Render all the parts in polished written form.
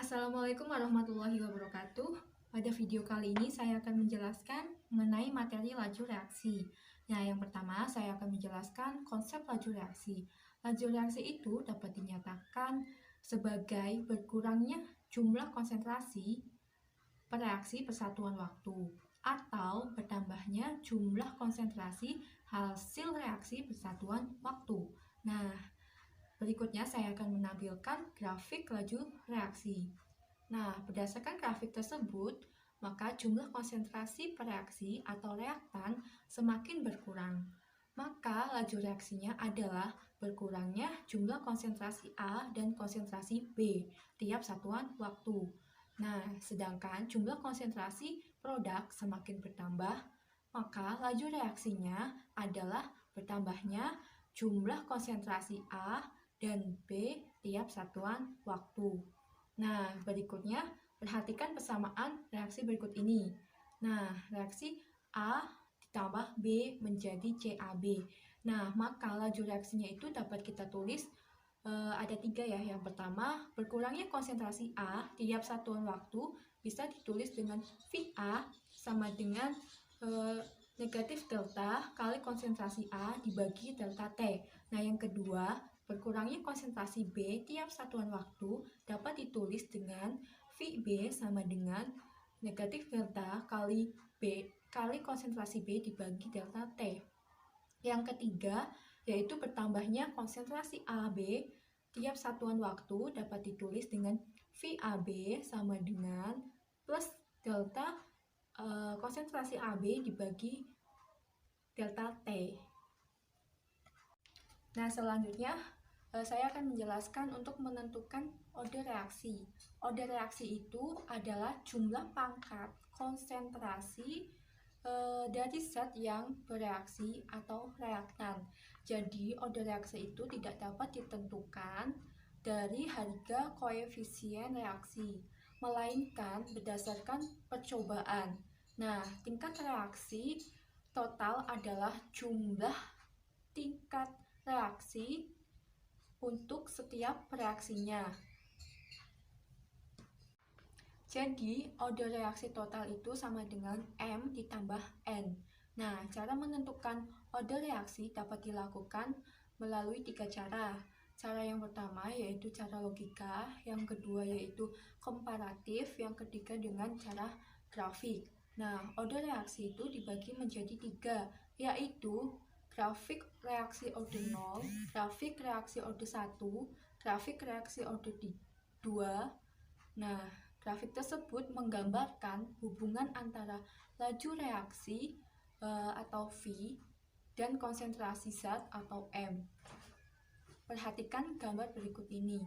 Assalamualaikum warahmatullahi wabarakatuh. Pada video kali ini saya akan menjelaskan mengenai materi laju reaksi. Nah, yang pertama saya akan menjelaskan konsep laju reaksi. Laju reaksi itu dapat dinyatakan sebagai berkurangnya jumlah konsentrasi per reaksi persatuan waktu atau bertambahnya jumlah konsentrasi hasil reaksi persatuan waktu. Nah, berikutnya saya akan menampilkan grafik laju reaksi. Nah, berdasarkan grafik tersebut, maka jumlah konsentrasi per reaksi atau reaktan semakin berkurang. Maka laju reaksinya adalah berkurangnya jumlah konsentrasi A dan konsentrasi B tiap satuan waktu. Nah, sedangkan jumlah konsentrasi produk semakin bertambah, maka laju reaksinya adalah bertambahnya jumlah konsentrasi A dan B tiap satuan waktu. Nah, berikutnya perhatikan persamaan reaksi berikut ini. Nah, reaksi A ditambah B menjadi CAB. Nah, maka laju reaksinya itu dapat kita tulis ada 3 ya. Yang pertama, berkurangnya konsentrasi A tiap satuan waktu bisa ditulis dengan VA sama dengan negatif delta kali konsentrasi A dibagi delta T. Nah, yang kedua, berkurangnya konsentrasi B tiap satuan waktu dapat ditulis dengan VB sama dengan negatif delta kali B kali konsentrasi B dibagi delta T. Yang ketiga, yaitu bertambahnya konsentrasi AB tiap satuan waktu dapat ditulis dengan VAB sama dengan plus delta konsentrasi AB dibagi delta T. Nah, selanjutnya saya akan menjelaskan untuk menentukan order reaksi. Order reaksi itu adalah jumlah pangkat konsentrasi dari zat yang bereaksi atau reaktan. Jadi, order reaksi itu tidak dapat ditentukan dari harga koefisien reaksi, melainkan berdasarkan percobaan. Nah, tingkat reaksi total adalah jumlah tingkat reaksi untuk setiap reaksinya. Jadi, order reaksi total itu sama dengan M ditambah N. Nah, cara menentukan order reaksi dapat dilakukan melalui 3 cara. Cara yang pertama yaitu cara logika, yang kedua yaitu komparatif, yang ketiga dengan cara grafik. Nah, order reaksi itu dibagi menjadi 3, yaitu grafik reaksi order 0, grafik reaksi order 1, grafik reaksi order 2. Nah, grafik tersebut menggambarkan hubungan antara laju reaksi atau V dan konsentrasi zat atau M. Perhatikan gambar berikut ini.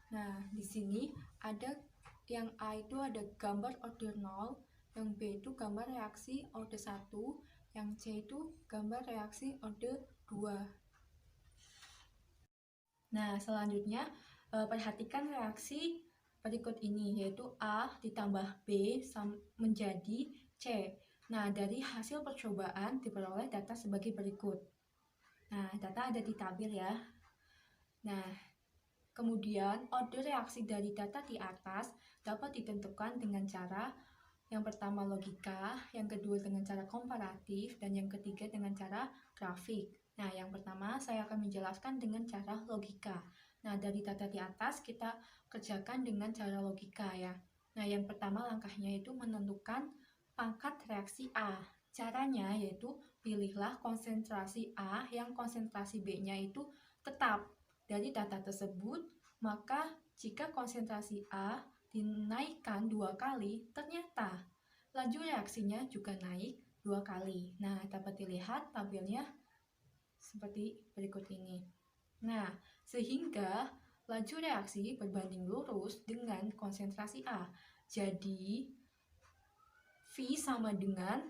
Nah, di sini ada yang A itu ada gambar order 0, yang B itu gambar reaksi order 1, yang C itu gambar reaksi order 2. Nah, selanjutnya perhatikan reaksi berikut ini, yaitu A ditambah B menjadi C. Nah, dari hasil percobaan diperoleh data sebagai berikut. Nah, data ada di tabel ya. Nah, kemudian order reaksi dari data di atas dapat ditentukan dengan cara yang pertama logika, yang kedua dengan cara komparatif, dan yang ketiga dengan cara grafik. Nah, yang pertama saya akan menjelaskan dengan cara logika. Nah, dari data di atas kita kerjakan dengan cara logika ya. Nah, yang pertama langkahnya itu menentukan pangkat reaksi A. Caranya yaitu pilihlah konsentrasi A yang konsentrasi B-nya itu tetap. Dari data tersebut, maka jika konsentrasi A dinaikkan 2 kali, ternyata laju reaksinya juga naik 2 kali. Nah, dapat dilihat tabelnya seperti berikut ini. Nah, sehingga laju reaksi berbanding lurus dengan konsentrasi A. Jadi, V sama dengan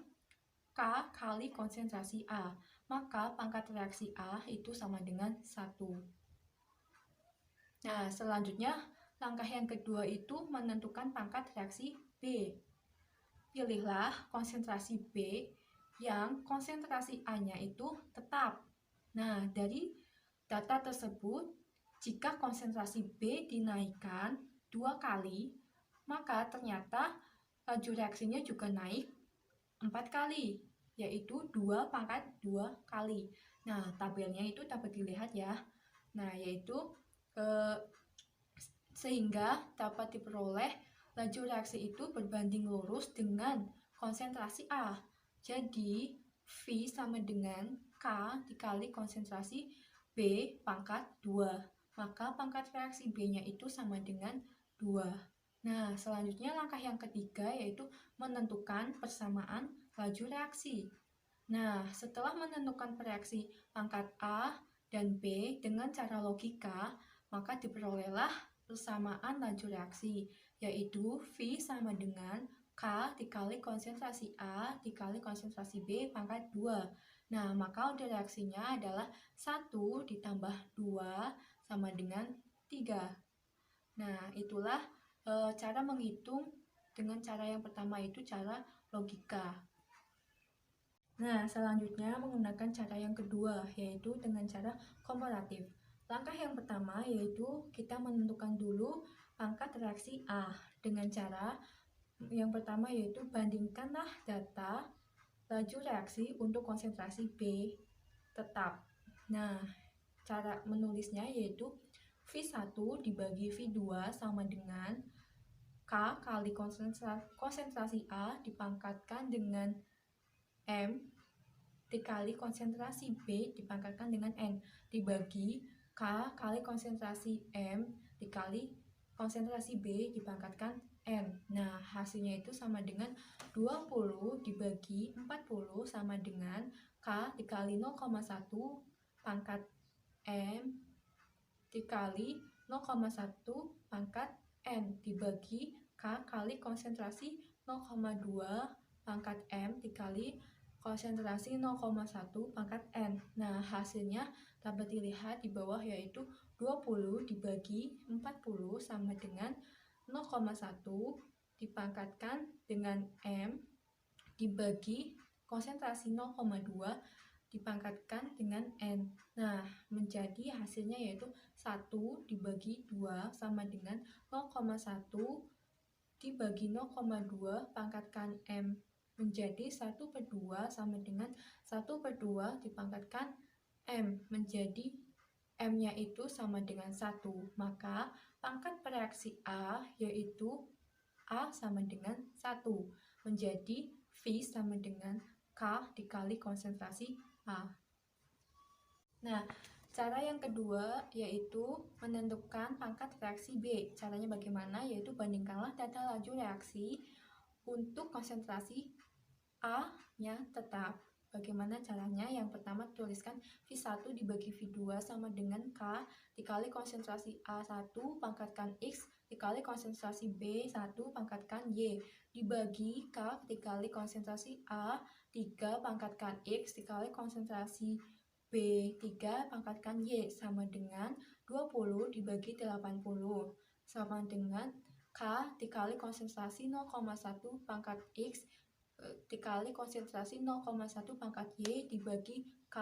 K kali konsentrasi A. Maka pangkat reaksi A itu sama dengan 1. Nah, selanjutnya langkah yang kedua itu menentukan pangkat reaksi B. Pilihlah konsentrasi B yang konsentrasi A-nya itu tetap. Nah, dari data tersebut, jika konsentrasi B dinaikkan 2 kali, maka ternyata laju reaksinya juga naik 4 kali, yaitu 2 pangkat 2 kali. Nah, tabelnya itu dapat dilihat ya. Nah, yaitu sehingga dapat diperoleh laju reaksi itu berbanding lurus dengan konsentrasi A. Jadi, V sama dengan K dikali konsentrasi B pangkat 2. Maka pangkat reaksi B-nya itu sama dengan 2. Nah, selanjutnya langkah yang ketiga yaitu menentukan persamaan laju reaksi. Nah, setelah menentukan reaksi pangkat A dan B dengan cara logika, maka diperolehlah persamaan laju reaksi, yaitu V sama dengan K dikali konsentrasi A dikali konsentrasi B pangkat 2. Nah, maka order reaksinya adalah 1 ditambah 2 sama dengan 3. Nah, itulah cara menghitung dengan cara yang pertama itu cara logika. Nah, selanjutnya menggunakan cara yang kedua, yaitu dengan cara komparatif. Langkah yang pertama yaitu kita menentukan dulu pangkat reaksi A dengan cara yang pertama yaitu bandingkanlah data laju reaksi untuk konsentrasi B tetap. Nah, cara menulisnya yaitu V1 dibagi V2 sama dengan K kali konsentrasi A dipangkatkan dengan M dikali konsentrasi B dipangkatkan dengan N dibagi K kali konsentrasi M dikali konsentrasi B dipangkatkan N. Nah, hasilnya itu sama dengan 20 dibagi 40 sama dengan K dikali 0,1 pangkat M dikali 0,1 pangkat N dibagi K kali konsentrasi 0,2 pangkat M dikali konsentrasi 0,1 pangkat N. Nah, hasilnya dapat dilihat di bawah yaitu 20 dibagi 40 sama dengan 0,1 dipangkatkan dengan M dibagi konsentrasi 0,2 dipangkatkan dengan N. Nah, menjadi hasilnya yaitu 1 dibagi 2 sama dengan 0,1 dibagi 0,2 pangkatkan M menjadi 1/2 sama dengan 1/2 dipangkatkan M menjadi M-nya itu sama dengan 1. Maka pangkat reaksi A yaitu A sama dengan 1 menjadi V sama dengan K dikali konsentrasi A. Nah, cara yang kedua yaitu menentukan pangkat reaksi B. Caranya bagaimana? Yaitu bandingkanlah data laju reaksi untuk konsentrasi A-nya tetap. Bagaimana caranya? Yang pertama tuliskan V1 dibagi V2 sama dengan K dikali konsentrasi A1 pangkatkan X dikali konsentrasi B1 pangkatkan Y dibagi K dikali konsentrasi A3 pangkatkan X dikali konsentrasi B3 pangkatkan Y sama dengan 20 dibagi 80 sama dengan K dikali konsentrasi 0,1 pangkat X dikali konsentrasi 0,1 pangkat Y dibagi K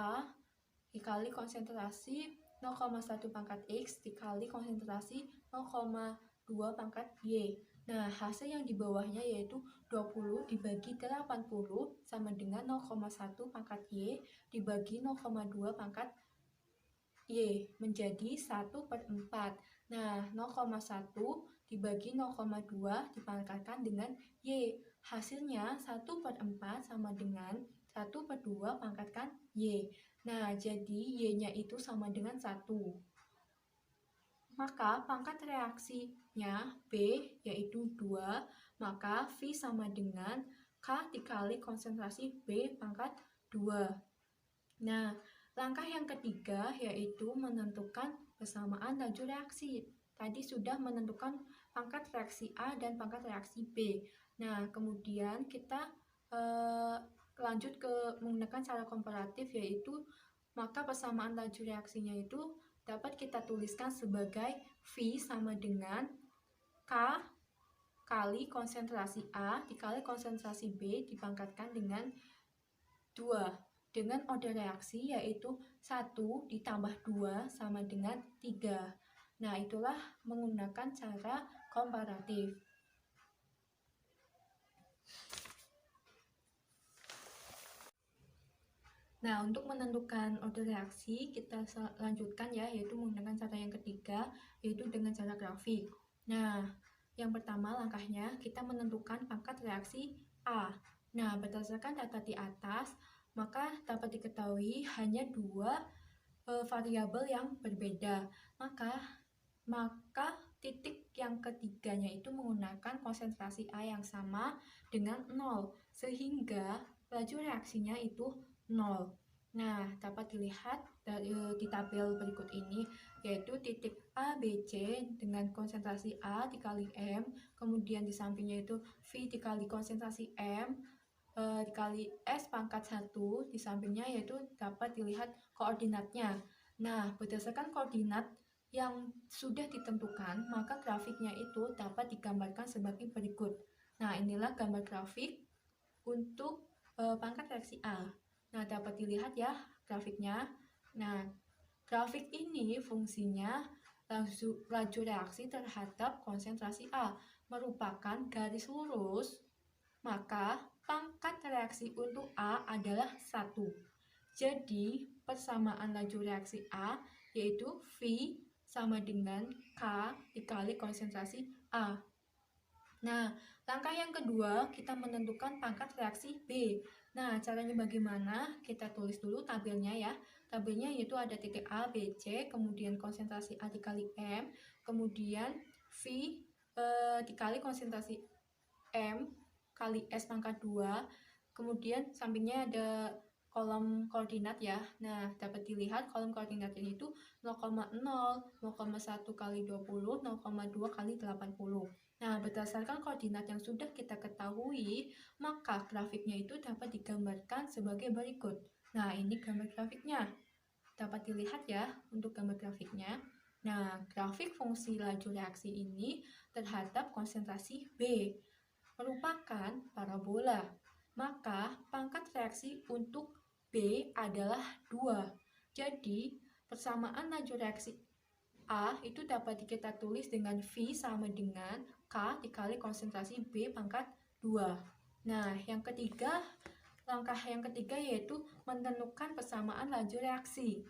dikali konsentrasi 0,1 pangkat X dikali konsentrasi 0,2 pangkat Y. Nah, hasil yang di bawahnya yaitu 20 dibagi 80 sama dengan 0,1 pangkat Y dibagi 0,2 pangkat Y menjadi 1/4. Nah, 0,1 dibagi 0,2 dipangkatkan dengan Y. Hasilnya 1/4 sama dengan 1/2 pangkatkan Y. Nah, jadi Y-nya itu sama dengan 1. Maka pangkat reaksinya B yaitu 2, maka V sama dengan K dikali konsentrasi B pangkat 2. Nah, langkah yang ketiga yaitu menentukan persamaan laju reaksi. Tadi sudah menentukan pangkat reaksi A dan pangkat reaksi B. Nah, kemudian kita lanjut ke menggunakan cara komparatif yaitu maka persamaan laju reaksinya itu dapat kita tuliskan sebagai V sama dengan K kali konsentrasi A dikali konsentrasi B dipangkatkan dengan 2 dengan order reaksi yaitu 1 ditambah 2 sama dengan 3. Nah, itulah menggunakan cara komparatif. Nah, untuk menentukan order reaksi, kita lanjutkan ya, yaitu menggunakan cara yang ketiga, yaitu dengan cara grafik. Nah, yang pertama langkahnya, kita menentukan pangkat reaksi A. Nah, berdasarkan data di atas, maka dapat diketahui hanya dua variabel yang berbeda. Maka titik yang ketiganya itu menggunakan konsentrasi A yang sama dengan 0, sehingga laju reaksinya itu 0. Nah, dapat dilihat di tabel berikut ini, yaitu titik A, B, C dengan konsentrasi A dikali M, kemudian di sampingnya itu V dikali konsentrasi M, dikali S pangkat 1, di sampingnya yaitu dapat dilihat koordinatnya. Nah, berdasarkan koordinat yang sudah ditentukan, maka grafiknya itu dapat digambarkan sebagai berikut. Nah, inilah gambar grafik untuk pangkat reaksi A. Nah, dapat dilihat ya grafiknya. Nah, grafik ini fungsinya laju reaksi terhadap konsentrasi A merupakan garis lurus, maka pangkat reaksi untuk A adalah 1. Jadi, persamaan laju reaksi A yaitu V sama dengan K dikali konsentrasi A. Nah, langkah yang kedua, kita menentukan pangkat reaksi B. Nah, caranya bagaimana? Kita tulis dulu tabelnya ya. Tabelnya yaitu ada titik A, B, C, kemudian konsentrasi A dikali M, kemudian V dikali konsentrasi M kali S pangkat 2, kemudian sampingnya ada kolom koordinat ya. Nah, dapat dilihat kolom koordinatnya itu 0,0, 0,1 kali 20, 0,2 kali 80. Nah, berdasarkan koordinat yang sudah kita ketahui, maka grafiknya itu dapat digambarkan sebagai berikut. Nah, ini gambar grafiknya. Dapat dilihat ya untuk gambar grafiknya. Nah, grafik fungsi laju reaksi ini terhadap konsentrasi B merupakan parabola. Maka pangkat reaksi untuk B adalah 2. Jadi, persamaan laju reaksi A itu dapat kita tulis dengan V sama dengan K dikali konsentrasi B pangkat 2. Nah, langkah yang ketiga yaitu menentukan persamaan laju reaksi.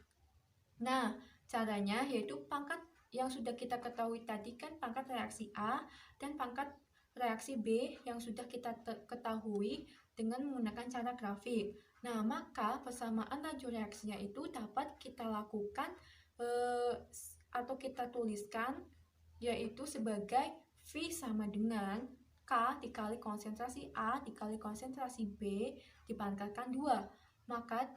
Nah, caranya yaitu pangkat yang sudah kita ketahui tadi kan pangkat reaksi A dan pangkat reaksi B yang sudah kita ketahui dengan menggunakan cara grafik. Nah, maka persamaan laju reaksinya itu dapat kita lakukan atau kita tuliskan yaitu sebagai V sama dengan K dikali konsentrasi A dikali konsentrasi B dipangkatkan 2. Maka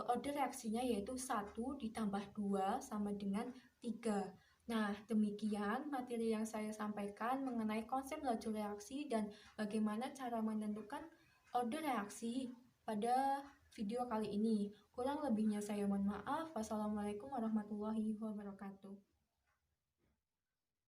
order reaksinya yaitu 1 ditambah 2 sama dengan 3. Nah, demikian materi yang saya sampaikan mengenai konsep laju reaksi dan bagaimana cara menentukan order reaksi pada video kali ini. Kurang lebihnya saya mohon maaf. Wassalamualaikum warahmatullahi wabarakatuh.